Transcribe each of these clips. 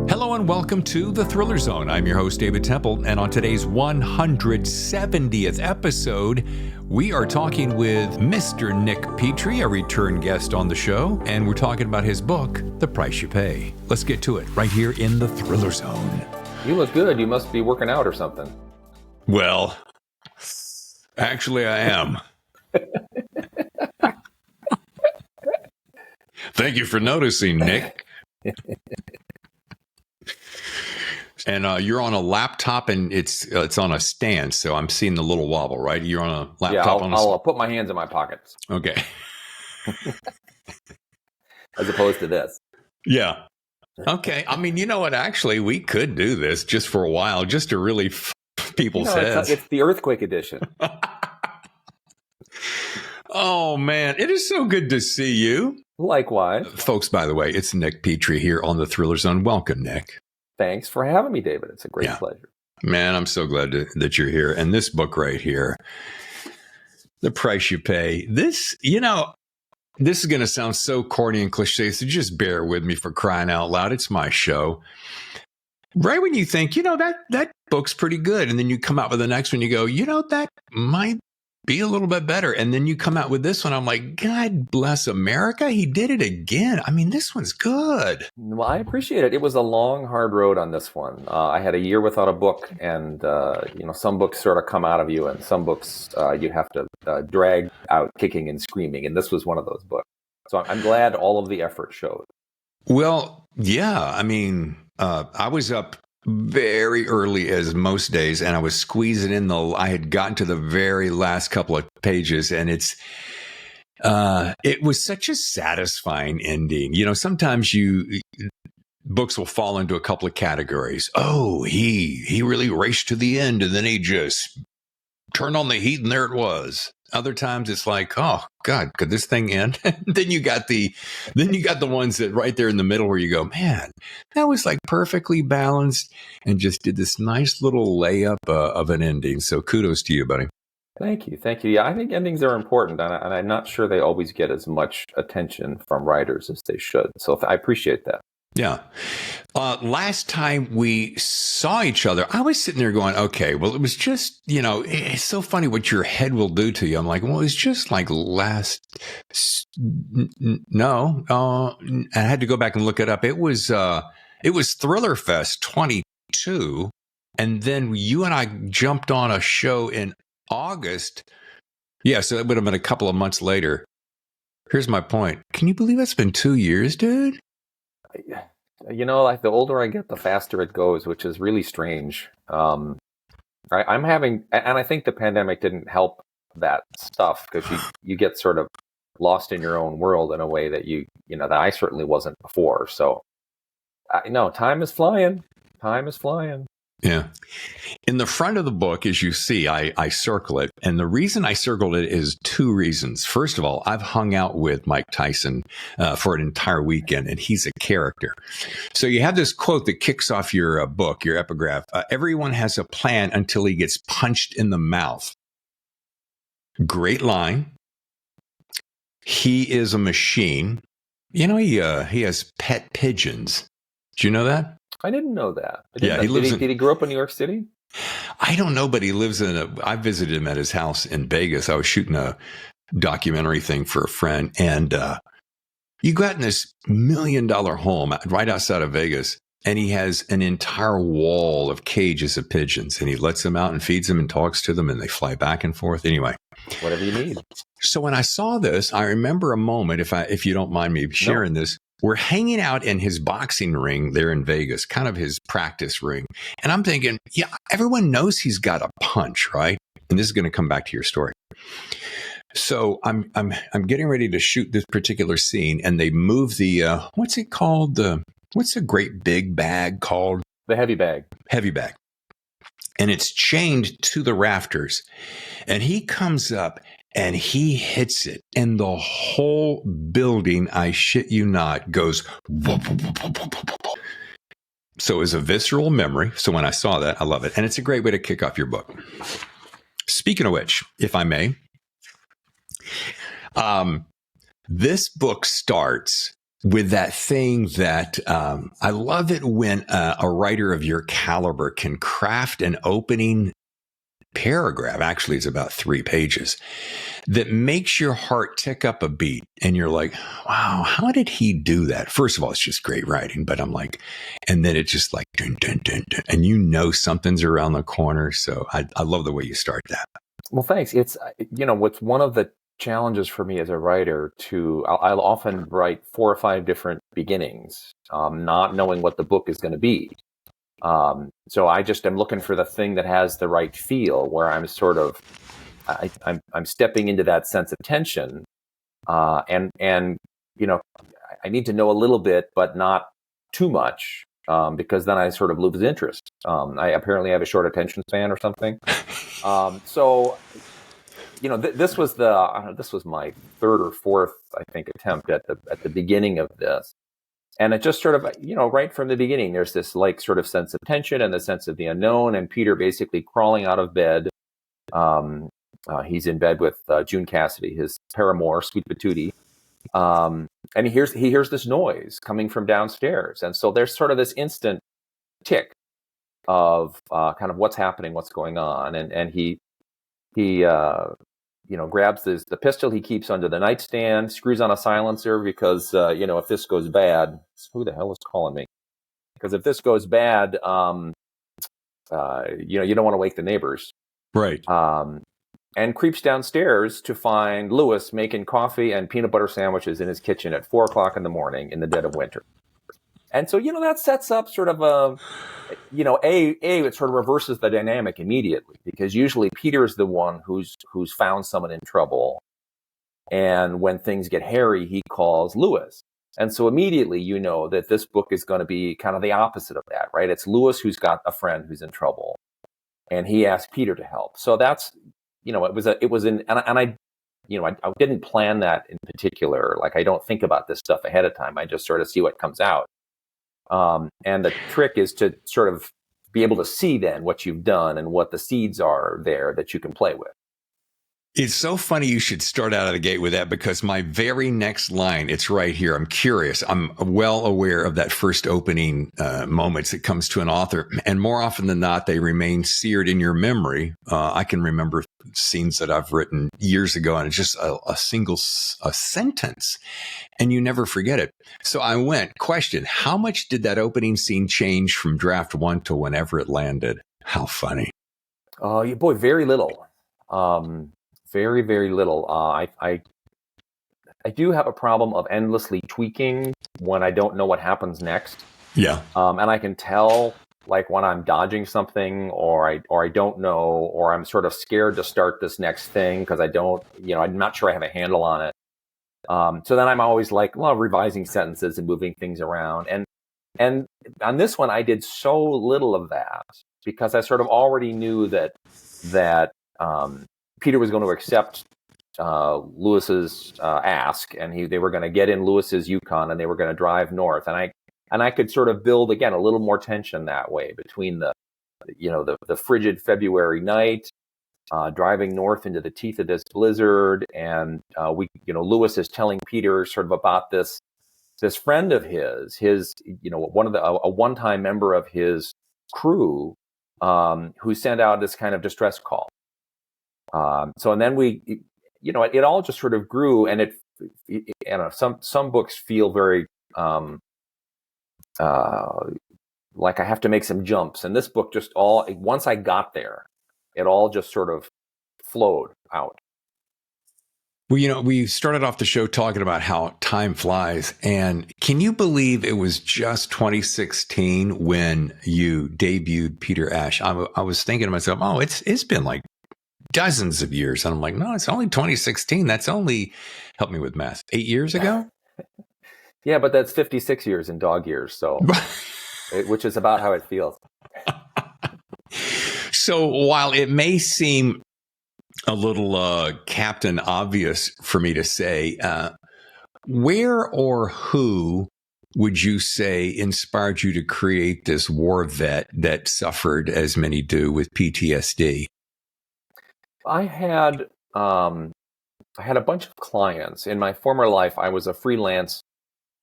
Hello and welcome to The Thriller Zone. I'm your host, David Temple, and on today's 170th episode, we are talking with Mr. Nick Petrie, a return guest on the show, and we're talking about his book, The Price You Pay. Let's get to it right here in The Thriller Zone. You look good. You must be working out or something. Well, actually I am. Thank you for noticing, Nick. And you're on a laptop, and it's on a stand, so I'm seeing the little wobble, right? You're on a laptop. Yeah, I'll put my hands in my pockets. Okay. As opposed to this. Yeah. Okay. I mean, you know what? Actually, we could do this just for a while, just to really people's heads. It's the earthquake edition. Oh, man. It is so good to see you. Likewise. Folks, by the way, it's Nick Petrie here on The Thriller Zone. Welcome, Nick. Thanks for having me, David. It's a great pleasure. Man, I'm so glad that you're here. And this book right here, The Price You Pay, this is going to sound so corny and cliche, so just bear with me for crying out loud. It's my show. Right when you think, that book's pretty good, and then you come out with the next one, you go, that might be a little bit better. And then you come out with this one. I'm like, God bless America. He did it again. I mean, this one's good. Well, I appreciate it. It was a long, hard road on this one. I had a year without a book, and, some books sort of come out of you, and some books you have to drag out kicking and screaming. And this was one of those books. So I'm glad all of the effort showed. Well, yeah. I mean, I was up very early as most days, and I was squeezing in I had gotten to the very last couple of pages, and it was such a satisfying ending. Sometimes books will fall into a couple of categories. Oh, he really raced to the end, and then he just turned on the heat, and there it was. Other times it's like, oh God, could this thing end? then you got the ones that right there in the middle where you go, man, that was like perfectly balanced and just did this nice little layup of an ending. So kudos to you, buddy. Thank you. Yeah, I think endings are important, and I'm not sure they always get as much attention from writers as they should. So I appreciate that. Yeah. Last time we saw each other, I was sitting there going, okay, well, it was just, it's so funny what your head will do to you. I'm like, well, it's just like no, I had to go back and look it up. It was Thriller Fest 22. And then you and I jumped on a show in August. Yeah. So it would have been a couple of months later. Here's my point. Can you believe it's been 2 years, dude? Like the older I get, the faster it goes, which is really strange. I'm having, and I think the pandemic didn't help that stuff, because you get sort of lost in your own world in a way that that I certainly wasn't before. So, time is flying. Time is flying. Yeah. In the front of the book, as you see, I circle it. And the reason I circled it is two reasons. First of all, I've hung out with Mike Tyson for an entire weekend, and he's a character. So you have this quote that kicks off your book, your epigraph. Everyone has a plan until he gets punched in the mouth. Great line. He is a machine. He has pet pigeons. Do you know that? I didn't know that. Did he grow up in New York City? I don't know, but he lives I visited him at his house in Vegas. I was shooting a documentary thing for a friend, and you got in this $1 million home right outside of Vegas, and he has an entire wall of cages of pigeons, and he lets them out and feeds them and talks to them, and they fly back and forth. Anyway. Whatever you need. So when I saw this, I remember a moment, if you don't mind me sharing this. We're hanging out in his boxing ring there in Vegas, kind of his practice ring. And I'm thinking, yeah, everyone knows he's got a punch, right? And this is going to come back to your story. So I'm getting ready to shoot this particular scene, and they move the what's it called? What's a great big bag called? The heavy bag. Heavy bag. And it's chained to the rafters. And he comes up and he hits it, and the whole building, I shit you not, goes. So it was a visceral memory. So when I saw that, I love it. And it's a great way to kick off your book. Speaking of which, if I may, this book starts with that thing that I love it when a writer of your caliber can craft an opening paragraph. Actually, it's about 3 pages that makes your heart tick up a beat. And you're like, wow, how did he do that? First of all, it's just great writing. But I'm like, and then it's just like, dun, dun, dun, dun, and something's around the corner. So I love the way you start that. Well, thanks. It's, what's one of the challenges for me as a writer I'll often write 4 or 5 different beginnings, not knowing what the book is going to be. So I just am looking for the thing that has the right feel, where I'm sort of, I'm stepping into that sense of tension, and I need to know a little bit, but not too much, because then I sort of lose interest. I apparently have a short attention span or something. So, this was my 3rd or 4th, I think, attempt at the beginning of this. And it just sort of, right from the beginning, there's this like sort of sense of tension and the sense of the unknown, and Peter basically crawling out of bed. He's in bed with June Cassidy, his paramour, sweet patootie. And he hears this noise coming from downstairs. And so there's sort of this instant tick of kind of what's happening, what's going on. And he grabs the pistol he keeps under the nightstand, screws on a silencer because, if this goes bad, who the hell is calling me? Because if this goes bad, you don't want to wake the neighbors. Right. And creeps downstairs to find Lewis making coffee and peanut butter sandwiches in his kitchen at 4:00 in the morning in the dead of winter. And so, that sets up sort of it sort of reverses the dynamic immediately, because usually Peter is the one who's found someone in trouble. And when things get hairy, he calls Lewis. And so immediately, that this book is going to be kind of the opposite of that, right? It's Lewis who's got a friend who's in trouble, and he asked Peter to help. So that's, I didn't plan that in particular. Like, I don't think about this stuff ahead of time. I just sort of see what comes out. And the trick is to sort of be able to see then what you've done and what the seeds are there that you can play with. It's so funny you should start out of the gate with that, because my very next line, it's right here. I'm curious. I'm well aware of that first opening moments that comes to an author. And more often than not, they remain seared in your memory. I can remember scenes that I've written years ago, and it's just a single sentence, and you never forget it. So I question, how much did that opening scene change from draft 1 to whenever it landed? How funny. Boy, very little. Very, very little. I do have a problem of endlessly tweaking when I don't know what happens next. Yeah. And I can tell, like, when I'm dodging something, or I don't know, or I'm sort of scared to start this next thing because I don't, I'm not sure I have a handle on it. So then I'm always like, revising sentences and moving things around. And on this one, I did so little of that because I sort of already knew that Peter was going to accept Lewis's ask, and they were going to get in Lewis's Yukon, and they were going to drive north. And I could sort of build, again, a little more tension that way between the frigid February night, driving north into the teeth of this blizzard, and Lewis is telling Peter sort of about this friend of his a one-time member of his crew, who sent out this kind of distress call. And then it all just sort of grew, and some books feel very, like I have to make some jumps. And this book once I got there, it all just sort of flowed out. Well, we started off the show talking about how time flies. And can you believe it was just 2016 when you debuted Peter Ash? I was thinking to myself, it's been like dozens of years. And I'm like, no, it's only 2016. That's only, help me with math, 8 years ago? Yeah, but that's 56 years in dog years. So, which is about how it feels. So while it may seem a little Captain Obvious for me to say, where or who would you say inspired you to create this war vet that suffered, as many do, with PTSD? I had a bunch of clients. In my former life, I was a freelance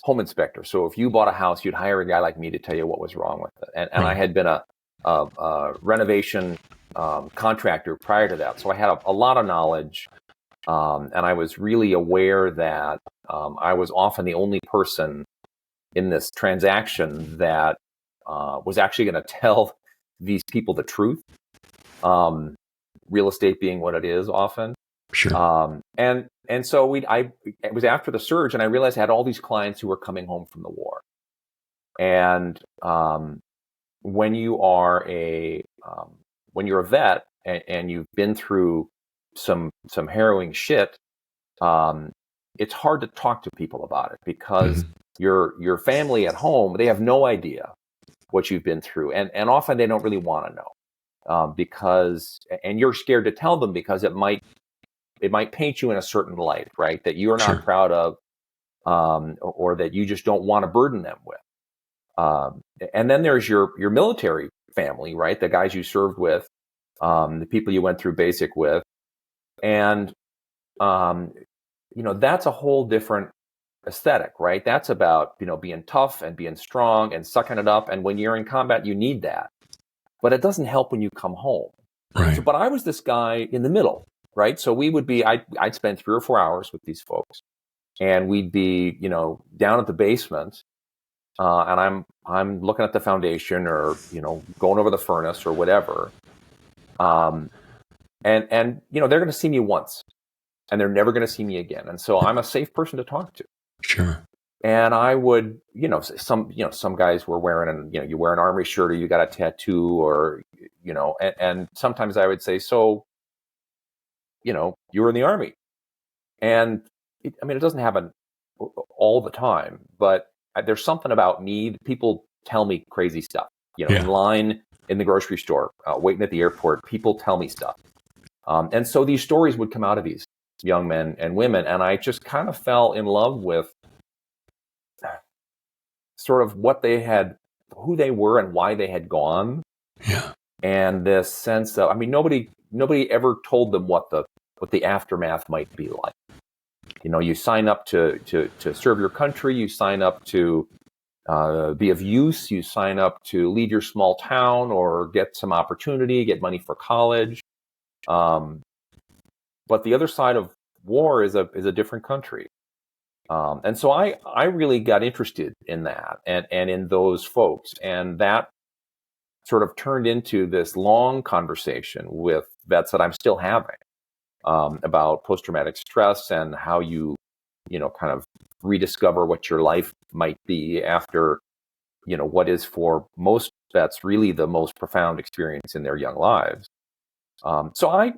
home inspector. So if you bought a house, you'd hire a guy like me to tell you what was wrong with it. And I had been a renovation contractor prior to that. So I had a lot of knowledge. And I was really aware that I was often the only person in this transaction that was actually going to tell these people the truth. Real estate being what it is often. Sure. And so it was after the surge, and I realized I had all these clients who were coming home from the war. And when you're a vet and you've been through some harrowing shit, it's hard to talk to people about it because your family at home, they have no idea what you've been through, and often they don't really want to know because you're scared to tell them because it might paint you in a certain light, right? That you're not proud of, or that you just don't want to burden them with. And then there's your military family, right? The guys you served with, the people you went through basic with. And, that's a whole different aesthetic, right? That's about, being tough and being strong and sucking it up. And when you're in combat, you need that. But it doesn't help when you come home. Right. So, but I was this guy in the middle, right? So I'd spend 3 or 4 hours with these folks, and we'd be, down at the basement, and I'm looking at the foundation or, going over the furnace or whatever. And they're going to see me once, and they're never going to see me again. And so I'm a safe person to talk to. Sure. And I would, some guys were wearing, you wear an army shirt or you got a tattoo or, and sometimes I would say, so, you were in the army. And it doesn't happen all the time, but there's something about me. People tell me crazy stuff, in line in the grocery store, waiting at the airport, people tell me stuff. And so these stories would come out of these young men and women. And I just kind of fell in love with sort of who they were and why they had gone. Yeah. And this sense of, nobody ever told them what the aftermath might be like. You sign up to serve your country, you sign up to be of use, you sign up to lead your small town or get some opportunity, get money for college. But the other side of war is a different country. And so I really got interested in that and in those folks. And that sort of turned into this long conversation with vets that I'm still having about post-traumatic stress and how you kind of rediscover what your life might be after, what is for most vets really the most profound experience in their young lives. So I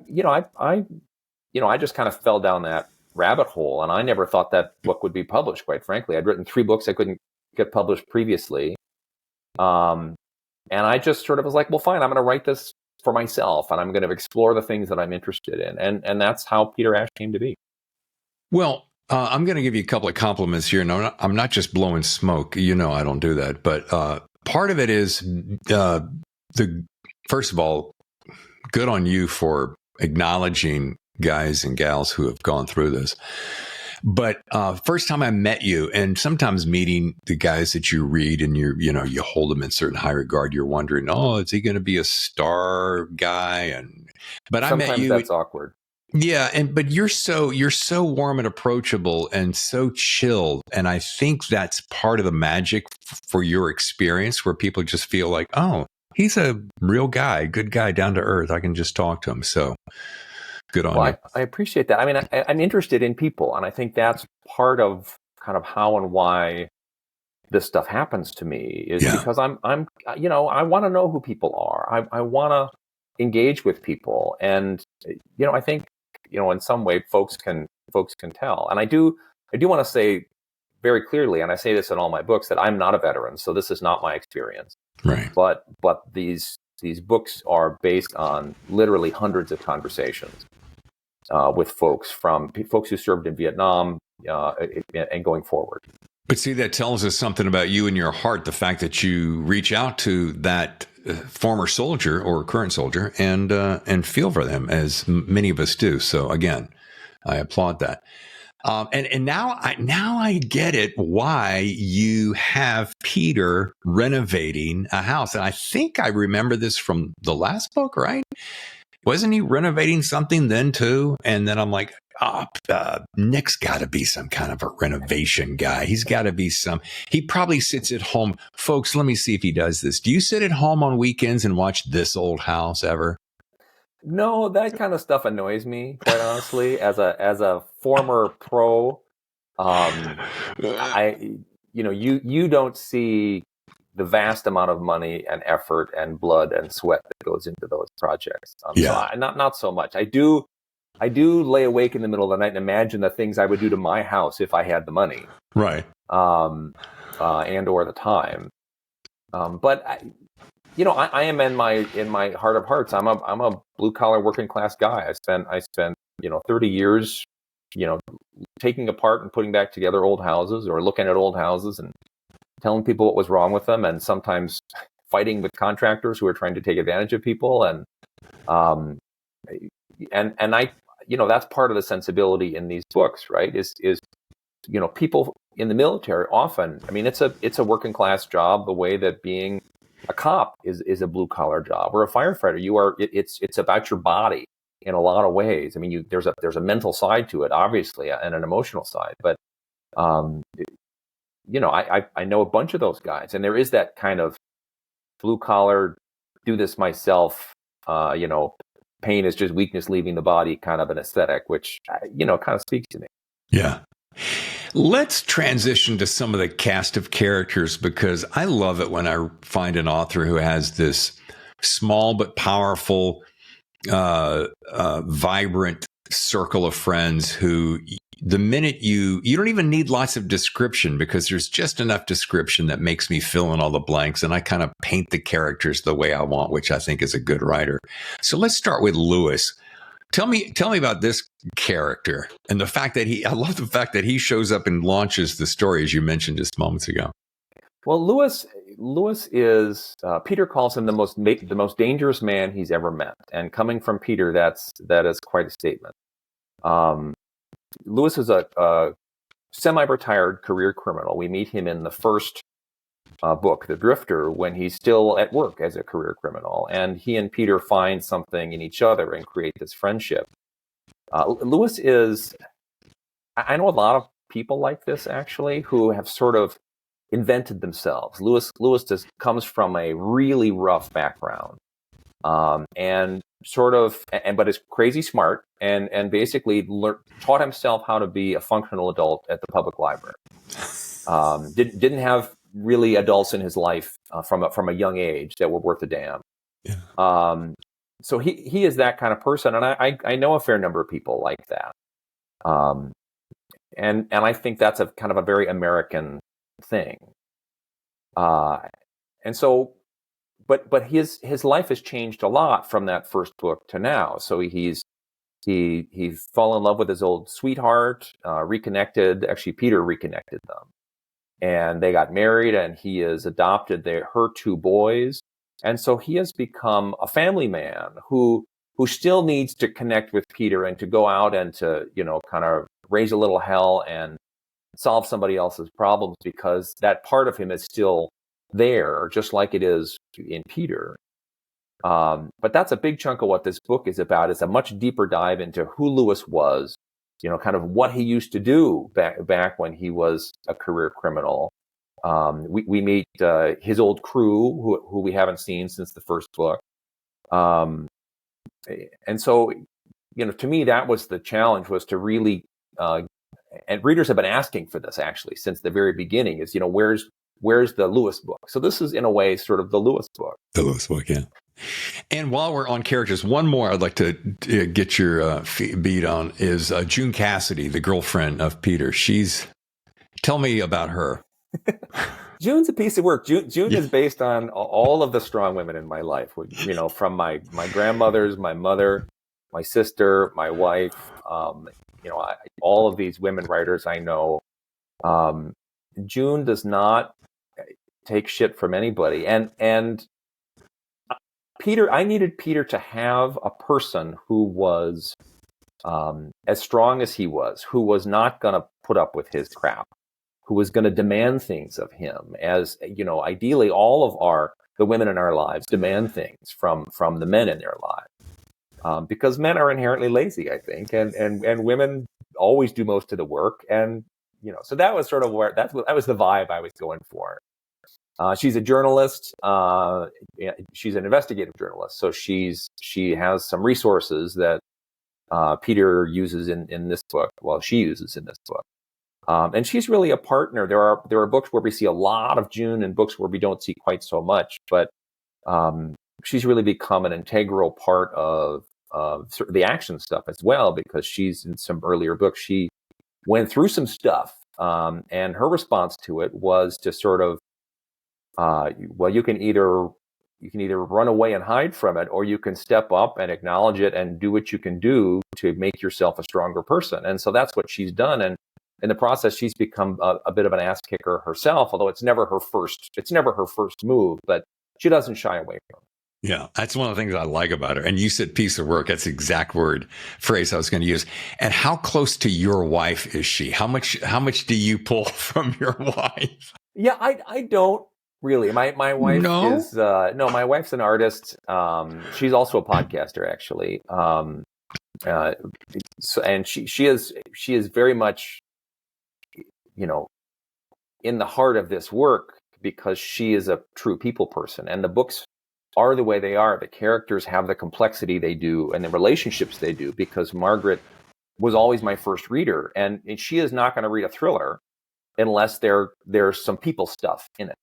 just kind of fell down that rabbit hole, and I never thought that book would be published, quite frankly. I'd written 3 books I couldn't get published previously. And I just sort of was like, well, fine, I'm going to write this for myself, and I'm going to explore the things that I'm interested in. And that's how Peter Ash came to be. Well, I'm going to give you a couple of compliments here. No, I'm not just blowing smoke. I don't do that. But part of it is first of all, good on you for acknowledging guys and gals who have gone through this. But first time I met you, and sometimes meeting the guys that you read and you hold them in certain high regard, you're wondering, oh, is he going to be a star guy? But sometimes I met you. That's awkward. Yeah, but you're so warm and approachable and so chilled, and I think that's part of the magic for your experience, where people just feel like, oh, he's a real guy, good guy, down to earth. I can just talk to him. So good on you. I appreciate that. I'm interested in people, and I think that's part of kind of how and why this stuff happens to me is because I want to know who people are. I want to engage with people, and I think in some way folks can tell. And I do want to say very clearly, and I say this in all my books, that I'm not a veteran, so this is not my experience. Right. But these books are based on literally hundreds of conversations with folks who served in Vietnam and going forward. But see, that tells us something about you and your heart, the fact that you reach out to that former soldier or current soldier and feel for them, as many of us do. So again, I applaud that. And now I get it why you have Peter renovating a house. And I think I remember this from the last book, right? Wasn't he renovating something then too? And then I'm like, Nick's got to be some kind of a renovation guy. He's got to be he probably sits at home. Folks, let me see if he does this. Do you sit at home on weekends and watch This Old House ever? No, that kind of stuff annoys me, quite honestly. As a former pro, you don't see the vast amount of money and effort and blood and sweat that goes into those projects. So not so much. I do lay awake in the middle of the night and imagine the things I would do to my house if I had the money, right? And or the time. But I am in my heart of hearts. I'm a blue collar working class guy. I spent 30 years, taking apart and putting back together old houses, or looking at old houses and telling people what was wrong with them, and sometimes fighting with contractors who are trying to take advantage of people. And I, that's part of the sensibility in these books, right? Is people in the military often, I mean, it's a working class job, the way that being a cop is a blue collar job, or a firefighter. It's about your body in a lot of ways. I mean, there's a mental side to it, obviously, and an emotional side. But I know a bunch of those guys, and there is that kind of blue collar, do this myself. Pain is just weakness leaving the body, kind of an aesthetic, which kind of speaks to me. Yeah. Let's transition to some of the cast of characters, because I love it when I find an author who has this small but powerful, vibrant circle of friends who, the minute you don't even need lots of description, because there's just enough description that makes me fill in all the blanks, and I kind of paint the characters the way I want, which I think is a good writer. So let's start with Lewis. Tell me about this character, and I love the fact that he shows up and launches the story, as you mentioned just moments ago. Well, Lewis is, Peter calls him the most dangerous man he's ever met. And coming from Peter, that is quite a statement. Lewis is a semi-retired career criminal. We meet him in the first book, The Drifter, when he's still at work as a career criminal, and he and Peter find something in each other and create this friendship. Lewis is, I know a lot of people like this, actually, who have sort of invented themselves. Lewis comes from a really rough background, and but is crazy smart, and basically taught himself how to be a functional adult at the public library. Didn't have really adults in his life from a young age that were worth a damn. Yeah. So he is that kind of person, and I know a fair number of people like that. And I think that's a kind of a very American thing. And so, but his life has changed a lot from that first book to now. So he fell in love with his old sweetheart, reconnected. Actually, Peter reconnected them, and they got married, and he has adopted her two boys. And so he has become a family man who still needs to connect with Peter and to go out and to, kind of raise a little hell and solve somebody else's problems, because that part of him is still there, just like it is in Peter. But that's a big chunk of what this book is about. It's a much deeper dive into who Lewis was, kind of what he used to do back when he was a career criminal. We meet his old crew, who we haven't seen since the first book. And so, to me, that was the challenge, was to really, and readers have been asking for this actually since the very beginning, is, where's the Lewis book? So this is, in a way, sort of the Lewis book. The Lewis book, yeah. And while we're on characters, one more I'd like to get your beat on is June Cassidy, the girlfriend of Peter. Tell me about her. June's a piece of work. June is based on all of the strong women in my life, from my grandmothers, my mother, my sister, my wife, all of these women writers I know. June does not take shit from anybody. And Peter, I needed Peter to have a person who was as strong as he was, who was not going to put up with his crap, who was going to demand things of him, as ideally all of the women in our lives demand things from the men in their lives, because men are inherently lazy, I think, and women always do most of the work, and so that was sort of that was the vibe I was going for. She's a journalist. She's an investigative journalist, so she has some resources that Peter uses in this book. Well, she uses in this book. And she's really a partner. There are books where we see a lot of June and books where we don't see quite so much, but she's really become an integral part of sort of the action stuff as well, because she's in some earlier books, she went through some stuff, and her response to it was to sort of, well, you can either run away and hide from it, or you can step up and acknowledge it and do what you can do to make yourself a stronger person. And so that's what she's done. And in the process, she's become a bit of an ass kicker herself, although it's never her first move, but she doesn't shy away from it. Yeah, that's one of the things I like about her. And you said piece of work. That's the exact phrase I was going to use. And how close to your wife is she? How much do you pull from your wife? Yeah, I don't really. My wife is no, my wife's an artist. She's also a podcaster, actually. So, and she is very much, in the heart of this work, because she is a true people person, and the books are the way they are. The characters have the complexity they do, and the relationships they do, because Margaret was always my first reader, and she is not going to read a thriller unless there's some people stuff in it.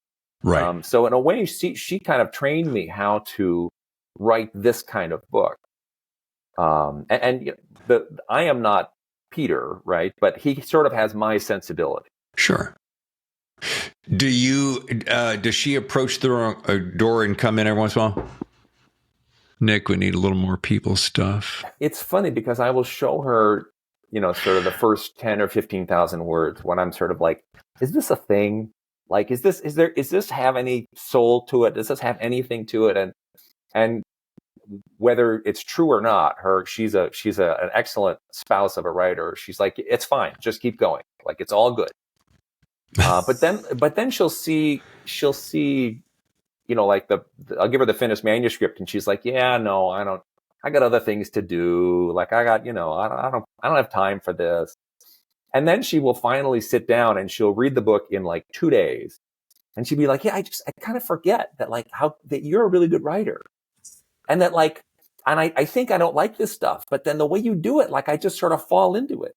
Right. So in a way, she kind of trained me how to write this kind of book. I am not Peter, right? But he sort of has my sensibility. Sure. Does she approach the door and come in every once in a while? Nick, we need a little more people stuff. It's funny because I will show her, sort of the first 10 or 15,000 words when I'm sort of like, is this a thing? Like, is this have any soul to it? Does this have anything to it? And whether it's true or not, she's an excellent spouse of a writer. She's like, it's fine, just keep going. Like, it's all good. But then she'll see, like I'll give her the finished manuscript, and she's like, yeah, no, I got other things to do. Like, I don't have time for this. And then she will finally sit down and she'll read the book in like 2 days. And she'd be like, yeah, I kind of forget that, like, that you're a really good writer. And that, like, and I think I don't like this stuff, but then the way you do it, like, I just sort of fall into it.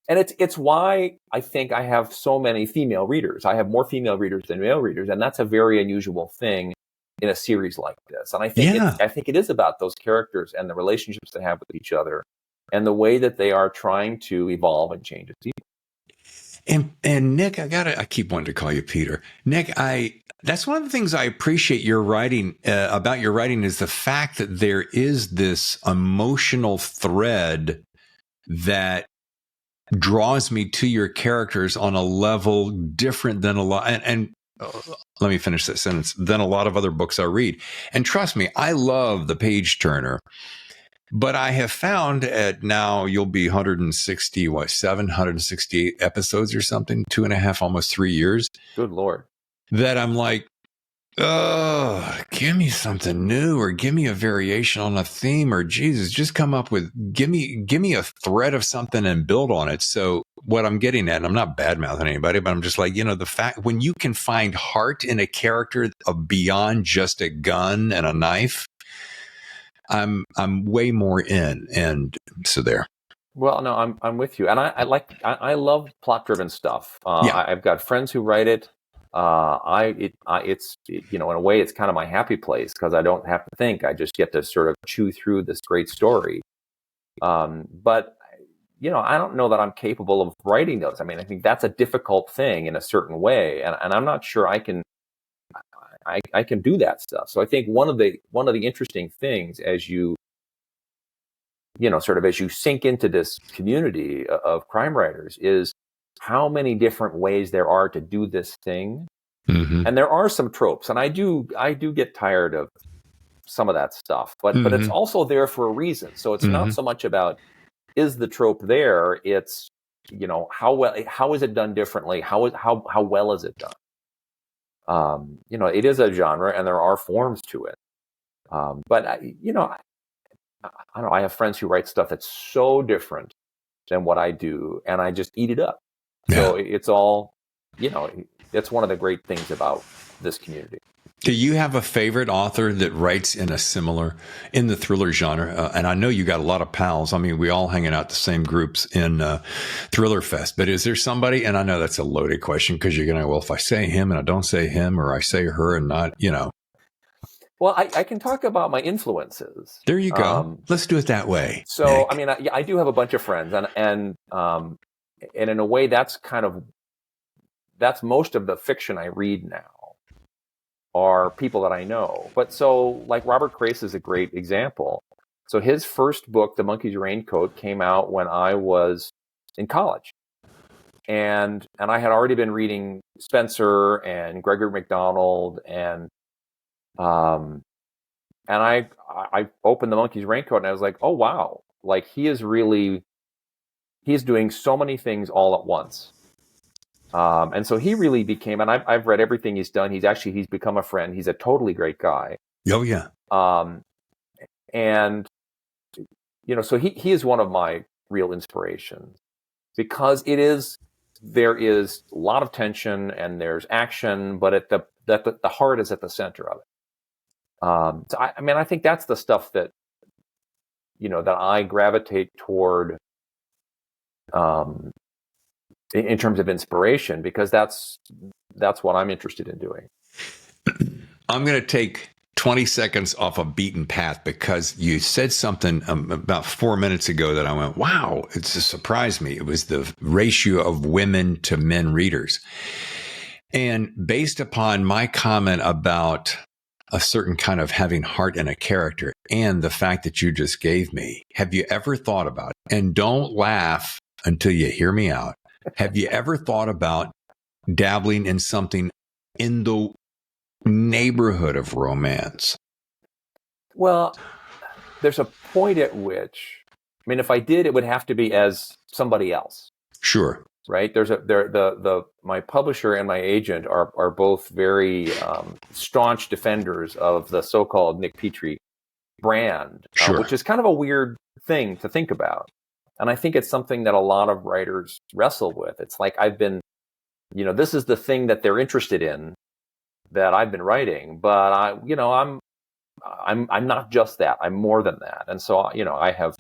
And it's why I think I have so many female readers. I have more female readers than male readers. And that's a very unusual thing in a series like this. And I think it is about those characters and the relationships they have with each other, and the way that they are trying to evolve and change as people. And Nick, I keep wanting to call you Peter. Nick, that's one of the things I appreciate your writing about your writing, is the fact that there is this emotional thread that draws me to your characters on a level different than a lot. And let me finish that sentence. Than a lot of other books I read. And trust me, I love The Page Turner. But I have found now you'll be 768 episodes or something, 2.5, almost 3 years. Good Lord. That I'm like, oh, give me something new, or give me a variation on a theme, or Jesus, just come up with, give me a thread of something and build on it. So what I'm getting at, and I'm not bad mouthing anybody, but I'm just like, the fact when you can find heart in a character beyond just a gun and a knife, I'm way more in, and so there. Well, no, I'm with you, and I love plot driven stuff. I've got friends who write it. It's in a way it's kind of my happy place, because I don't have to think. I just get to sort of chew through this great story. But I don't know that I'm capable of writing those. I mean, I think that's a difficult thing in a certain way, and I'm not sure I can do that stuff. So I think one of the interesting things as you sink into this community of crime writers is how many different ways there are to do this thing. Mm-hmm. And there are some tropes, and I do get tired of some of that stuff, but it's also there for a reason. So it's not so much about, is the trope there? It's, how is it done differently? How well is it done? It is a genre, and there are forms to it. But I don't know. I have friends who write stuff that's so different than what I do, and I just eat it up. Yeah. So it's all, it's one of the great things about this community. Do you have a favorite author that writes in the thriller genre? And I know you got a lot of pals. I mean, we all hanging out the same groups in Thriller Fest. But is there somebody? And I know that's a loaded question because you're going to, well, if I say him and I don't say him, or I say her and not, Well, I can talk about my influences. There you go. Let's do it that way. So, Nick. I mean, I do have a bunch of friends, and in a way, that's most of the fiction I read now are people that I know. But so, like, Robert Crace is a great example. So his first book, The Monkey's Raincoat, came out when I was in college. And I had already been reading Spencer and Gregory MacDonald, and I opened The Monkey's Raincoat, and I was like, oh, wow. Like, he's doing so many things all at once. And so he really became, and I've read everything he's done. He's become a friend. He's a totally great guy. Oh, yeah. And, so he is one of my real inspirations, because there is a lot of tension and there's action, but the heart is at the center of it. So I think that's the stuff that, that I gravitate toward, in terms of inspiration, because that's what I'm interested in doing. I'm going to take 20 seconds off a beaten path, because you said something about 4 minutes ago that I went, wow, it just surprised me. It was the ratio of women to men readers. And based upon my comment about a certain kind of having heart in a character and the fact that you just gave me, have you ever thought about it? And don't laugh until you hear me out. Have you ever thought about dabbling in something in the neighborhood of romance? Well, there's a point at which, if I did, it would have to be as somebody else. Sure. Right? My publisher and my agent are both very staunch defenders of the so-called Nick Petrie brand, sure. Which is kind of a weird thing to think about. And I think it's something that a lot of writers wrestle with. It's like, I've been, this is the thing that they're interested in that I've been writing, but I'm not just that. I'm more than that. And so, I have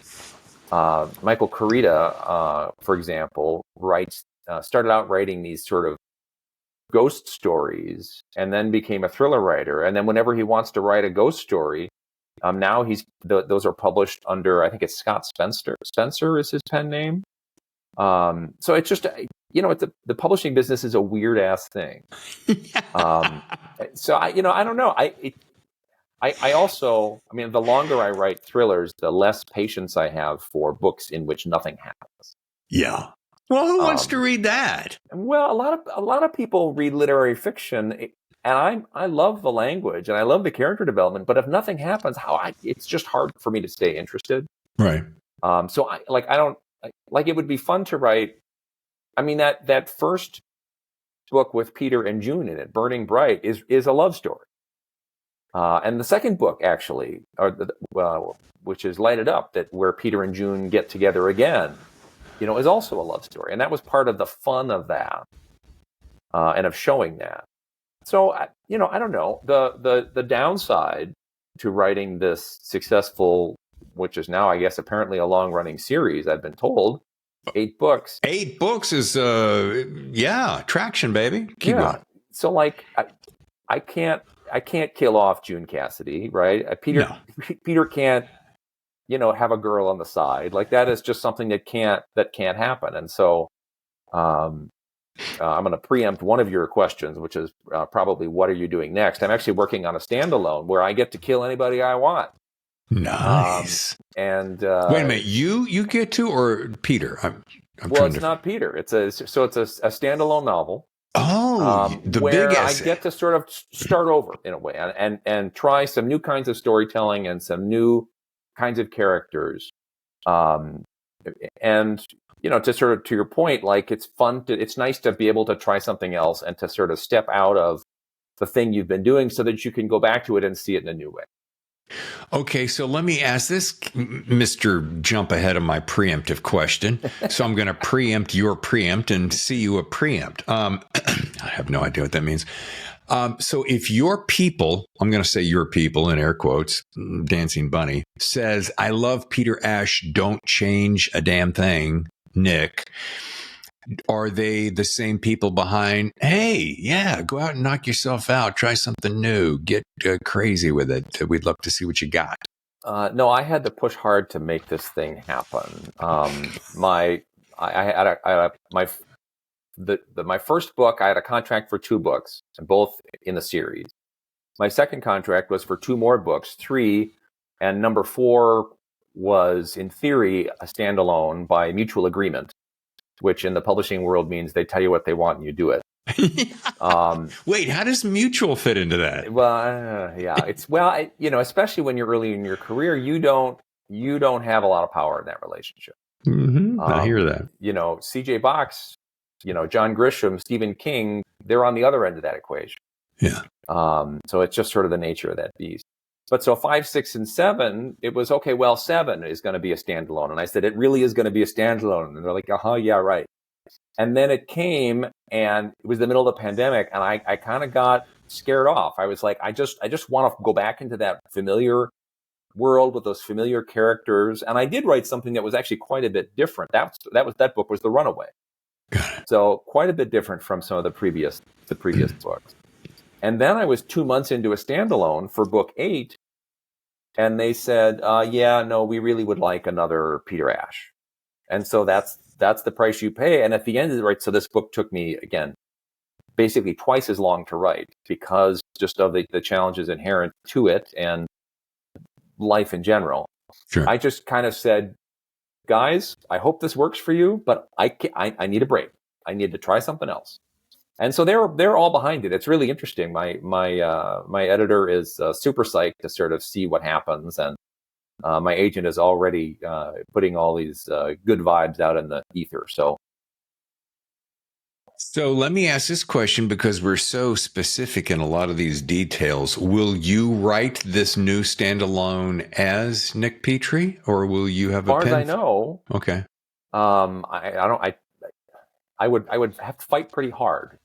Michael Carita, for example, started out writing these sort of ghost stories, and then became a thriller writer. And then whenever he wants to write a ghost story, now those are published under, I think it's Scott Spencer. Spencer is his pen name. So it's just, the publishing business is a weird ass thing. So I don't know. I also, the longer I write thrillers, the less patience I have for books in which nothing happens. Yeah. Well, who wants to read that? Well, a lot of people read literary fiction, and I love the language and I love the character development, but if nothing happens, it's just hard for me to stay interested. Right. So it would be fun to write. That first book with Peter and June in it, Burning Bright, is a love story. And the second book, actually, which is Light It Up, where Peter and June get together again, is also a love story. And that was part of the fun of that, and of showing that. So, I don't know. The downside to writing this successful, which is now, I guess, apparently a long-running series, I've been told, 8 books. 8 books is, traction, baby. Keep going. So, I can't kill off June Cassidy, right? Peter can't, have a girl on the side. Like, that is just something that can't happen. And so, I'm going to preempt one of your questions, which is probably, what are you doing next? I'm actually working on a standalone where I get to kill anybody I want. Nice. And wait a minute, you get to, or Peter? It's not Peter. It's a standalone novel. Oh, the where big essay. I get to sort of start over in a way, and try some new kinds of storytelling and some new kinds of characters. and to sort of, to your point, like it's nice to be able to try something else and to sort of step out of the thing you've been doing so that you can go back to it and see it in a new way. Okay, so let me ask this, Mr. Jump ahead of my preemptive question. So I'm going to preempt your preempt and see you a preempt. I have no idea what that means. So if your people, I'm going to say your people in air quotes, Dancing Bunny, says, I love Peter Ash, don't change a damn thing, Nick, are they the same people behind, hey, yeah, go out and knock yourself out, try something new, get crazy with it. We'd love to see what you got. No, I had to push hard to make this thing happen. My first book, I had a contract for 2 books, both in the series. My second contract was for 2 more books, 3, and number 4 was, in theory, a standalone by mutual agreement, which in the publishing world means they tell you what they want and you do it. Wait, how does mutual fit into that? Well, yeah, especially when you're early in your career, you don't have a lot of power in that relationship. Mm-hmm. I hear that. C.J. Box, John Grisham, Stephen King, they're on the other end of that equation. Yeah. So it's just sort of the nature of that beast. But so 5, 6, and 7, it was okay. Well, 7 is going to be a standalone, and I said it really is going to be a standalone, and they're like, yeah, right. And then it came, and it was the middle of the pandemic, and I kind of got scared off. I was like, I just want to go back into that familiar world with those familiar characters, and I did write something that was actually quite a bit different. That book was The Runaway, so quite a bit different from some of the previous books. And then I was 2 months into a standalone for book 8, and they said, yeah, no, we really would like another Peter Ash. And so that's the price you pay. And at the end of so this book took me, again, basically twice as long to write because just of the challenges inherent to it and life in general. Sure. I just kind of said, guys, I hope this works for you, but I need a break. I need to try something else. And so they're all behind it. It's really interesting. My editor is super psyched to sort of see what happens, and my agent is already putting all these good vibes out in the ether. So let me ask this question because we're so specific in a lot of these details. Will you write this new standalone as Nick Petrie, or will you have a pen? As far as I know, okay. I would have to fight pretty hard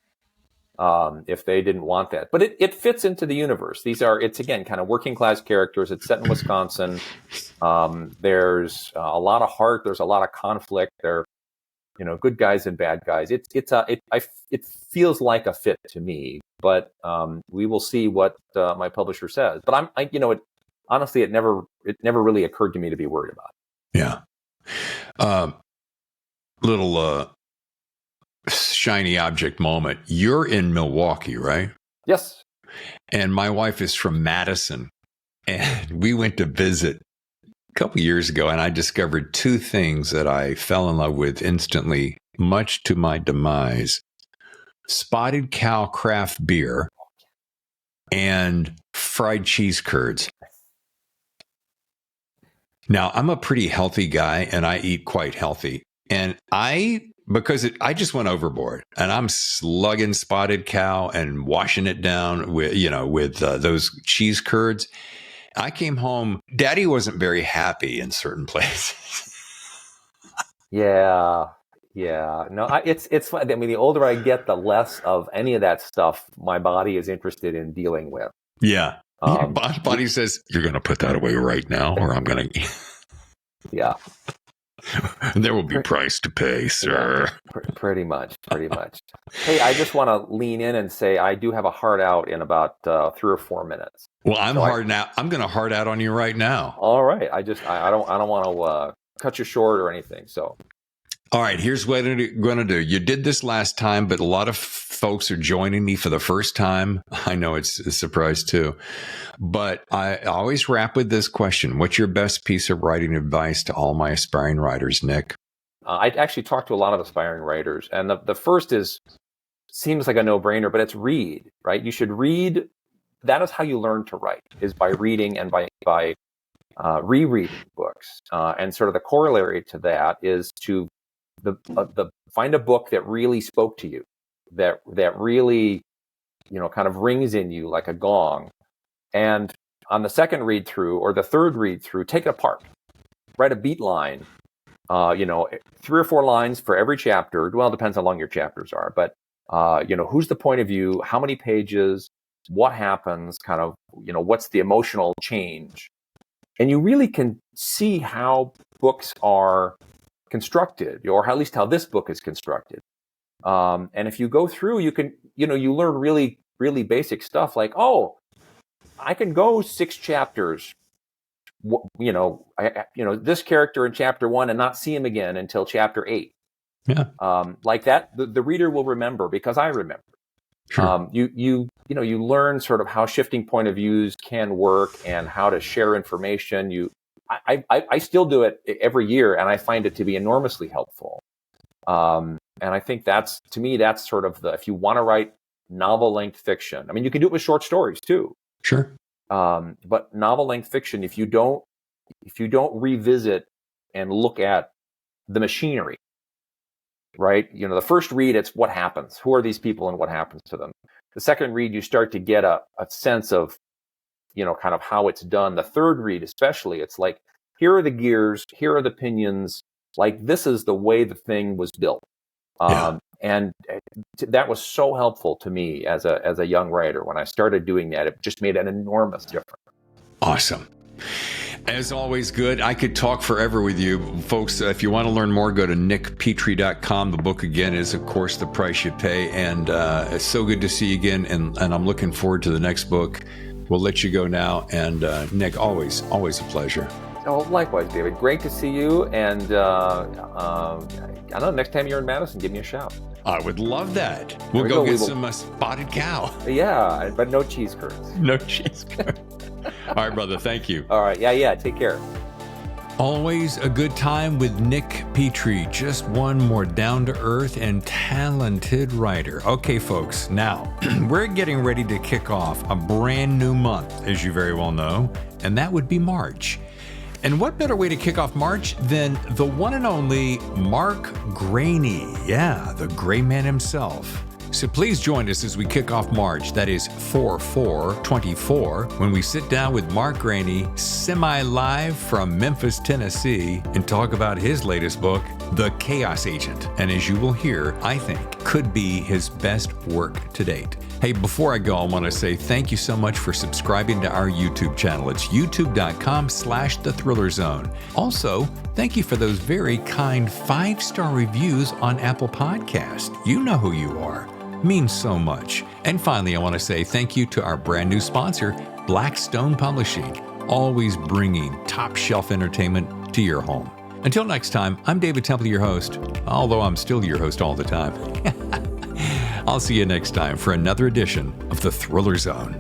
if they didn't want that. But it fits into the universe. It's again kind of working class characters. It's set in Wisconsin. There's a lot of heart. There's a lot of conflict. There, good guys and bad guys. It feels like a fit to me. But we will see what my publisher says. But honestly, it never really occurred to me to be worried about it. Yeah. Little shiny object moment. You're in Milwaukee, right? Yes. And my wife is from Madison. And we went to visit a couple years ago, and I discovered 2 things that I fell in love with instantly, much to my demise. Spotted Cow craft beer and fried cheese curds. Now, I'm a pretty healthy guy, and I eat quite healthy. And I just went overboard, and I'm slugging Spotted Cow and washing it down with those cheese curds. I came home. Daddy wasn't very happy in certain places. Yeah. No, it's fun. I mean, the older I get, the less of any of that stuff my body is interested in dealing with. Yeah. Body says, you're going to put that away right now, or I'm going to. Yeah. There will be price to pay, sir. Yeah, pretty much. Hey, I just want to lean in and say I do have a heart out in about 3 or 4 minutes. Well, I'm going to heart out on you right now. All right. I don't want to cut you short or anything. So. All right, here's what I'm going to do. You did this last time, but a lot of folks are joining me for the first time. I know it's a surprise too. But I always wrap with this question. What's your best piece of writing advice to all my aspiring writers, Nick? I actually talked to a lot of aspiring writers. And the first seems like a no-brainer, but it's read, right? You should read. That is how you learn to write, is by reading and by rereading books, and sort of the corollary to that is to find a book that really spoke to you, that really, kind of rings in you like a gong, and on the second read through or the third read through, take it apart, write a beat line, 3 or 4 lines for every chapter. Well, it depends how long your chapters are, but who's the point of view, how many pages, what happens, kind of, what's the emotional change. And you really can see how books are constructed, or at least how this book is constructed. And if you go through, you can, you learn really, really basic stuff like, oh, I can go 6 chapters, this character in chapter 1 and not see him again until chapter 8. Yeah. Like that, the reader will remember because I remember. Sure. You learn sort of how shifting point of views can work and how to share information. I still do it every year, and I find it to be enormously helpful. And I think that's sort of if you want to write novel length fiction, I mean, you can do it with short stories too. Sure. But novel length fiction, if you don't revisit and look at the machinery, right? The first read, it's what happens. Who are these people and what happens to them? The second read, you start to get a sense of, kind of how it's done. The third read, especially, it's like, here are the gears, here are the pinions. Like, this is the way the thing was built. And that was so helpful to me as a young writer. When I started doing that, it just made an enormous difference. Awesome. As always, good. I could talk forever with you. Folks, if you want to learn more, go to nickpetrie.com. The book, again, is, of course, The Price You Pay. And it's so good to see you again. And I'm looking forward to the next book. We'll let you go now. And Nick, always a pleasure. Oh, likewise, David. Great to see you. And I don't know, next time you're in Madison, give me a shout. I would love that. We'll go get some spotted cow. Yeah, but no cheese curds. No cheese curds. All right, brother. Thank you. All right. Yeah. Take care. Always a good time with Nick Petrie. Just one more down-to-earth and talented writer. Okay, folks. Now, we're getting ready to kick off a brand new month, as you very well know, and that would be March. And what better way to kick off March than the one and only Mark Graney? Yeah, the gray man himself. So please join us as we kick off March, that is 4/4/24, when we sit down with Mark Graney, semi-live from Memphis, Tennessee, and talk about his latest book, The Chaos Agent. And as you will hear, I think, could be his best work to date. Hey, before I go, I want to say thank you so much for subscribing to our YouTube channel. It's youtube.com/The Thriller Zone. Also, thank you for those very kind 5-star reviews on Apple Podcasts. You know who you are. Means so much. And finally, I want to say thank you to our brand new sponsor, Blackstone Publishing, always bringing top shelf entertainment to your home. Until next time, I'm David Temple, your host, although I'm still your host all the time. I'll see you next time for another edition of The Thriller Zone.